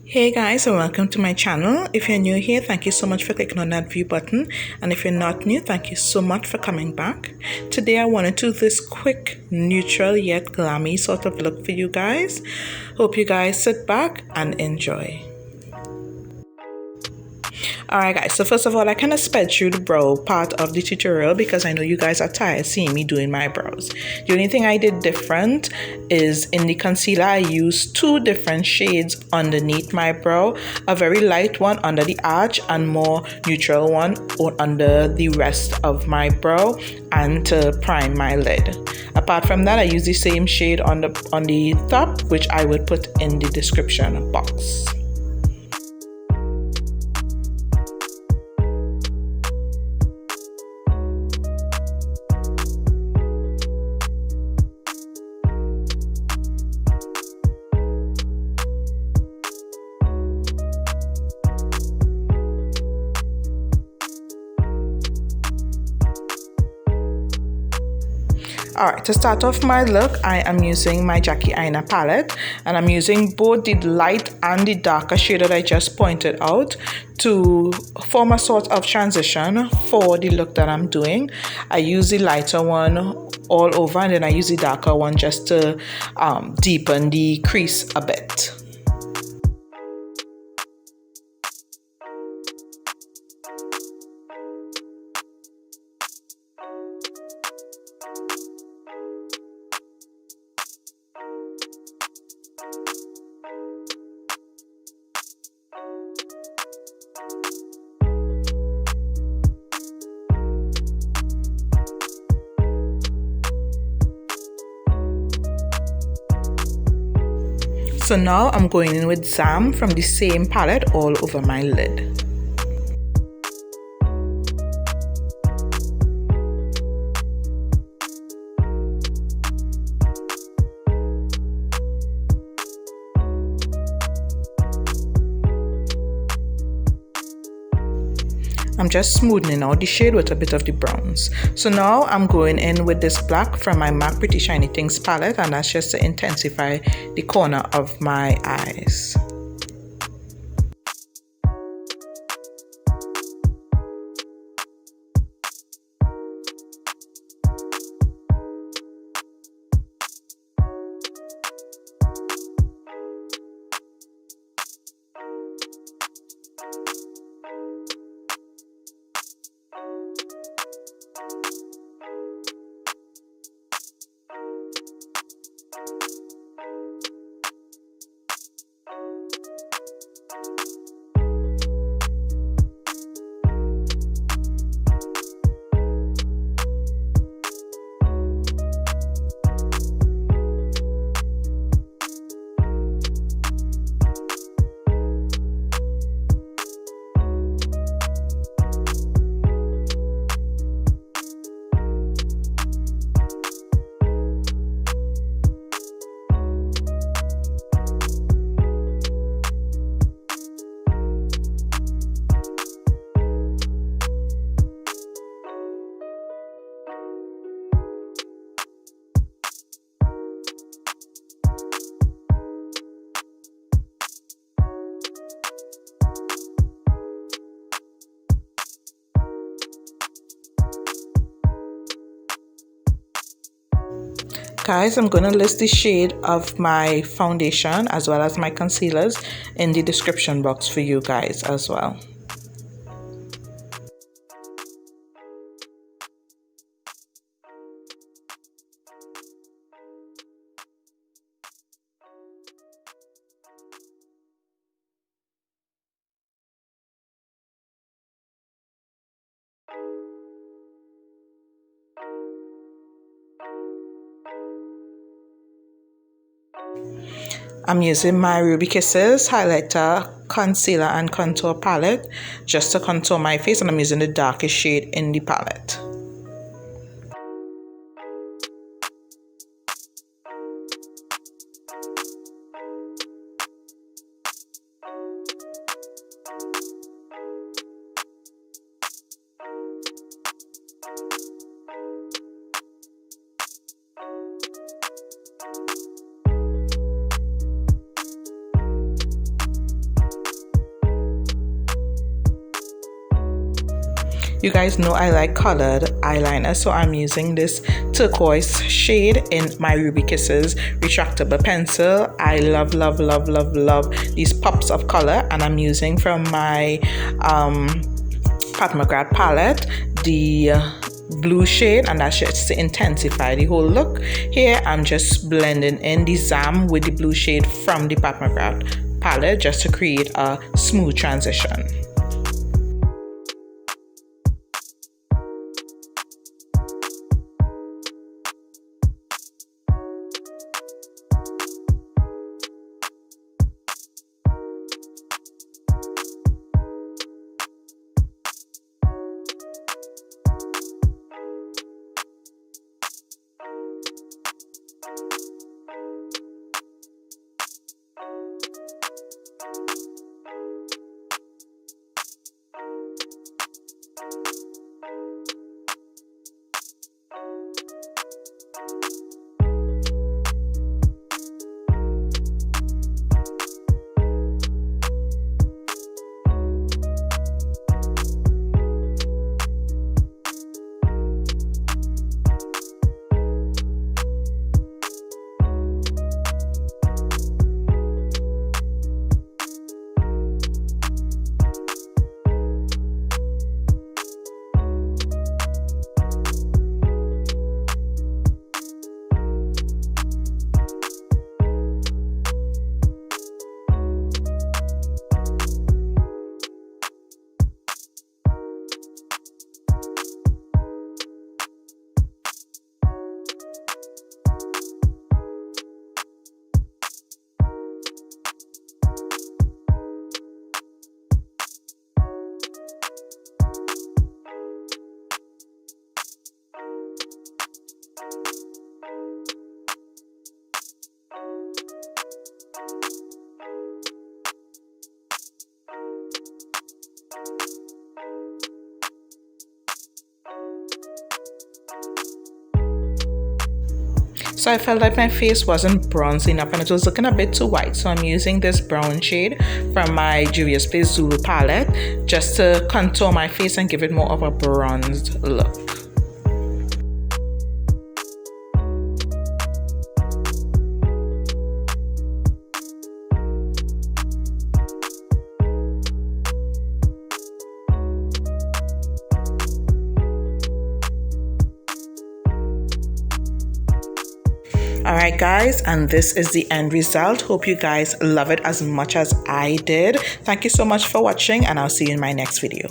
Hey guys, and welcome to my channel. If you're new here, thank you so much for clicking on that view button, and if you're not new, thank you so much for coming back. Today I want to do this quick, neutral yet glammy sort of look for you guys. Hope you guys sit back and enjoy. Alright guys, so first of all, I kind of sped through the brow part of the tutorial because I know you guys are tired seeing me doing my brows. The only thing I did different is in the concealer I used two different shades underneath my brow, a very light one under the arch and more neutral one under the rest of my brow and to prime my lid. Apart from that, I use the same shade on the top, which I would put in the description box. Alright, to start off my look, I am using my Jackie Aina palette, and I'm using both the light and the darker shade that I just pointed out to form a sort of transition for the look that I'm doing. I use the lighter one all over, and then I use the darker one just to deepen the crease a bit. So now I'm going in with Zam from the same palette all over my lid. I'm just smoothing out the shade with a bit of the browns. So now I'm going in with this black from my MAC Pretty Shiny Things palette, and that's just to intensify the corner of my eyes. Guys, I'm going to list the shade of my foundation as well as my concealers in the description box for you guys as well. I'm using my Ruby Kisses highlighter, concealer and contour palette just to contour my face, and I'm using the darkest shade in the palette. You guys know I like colored eyeliner, so I'm using this turquoise shade in my Ruby Kisses retractable pencil. I love these pops of color, and I'm using from my Mcgrath palette the blue shade, and that's just to intensify the whole look. Here I'm just blending in the Zam with the blue shade from the Mcgrath palette just to create a smooth transition. So I felt like my face wasn't bronzy enough and it was looking a bit too white. So I'm using this brown shade from my Juvia's Place Zulu palette just to contour my face and give it more of a bronzed look. Alright guys, and this is the end result. Hope you guys love it as much as I did. Thank you so much for watching, and I'll see you in my next video.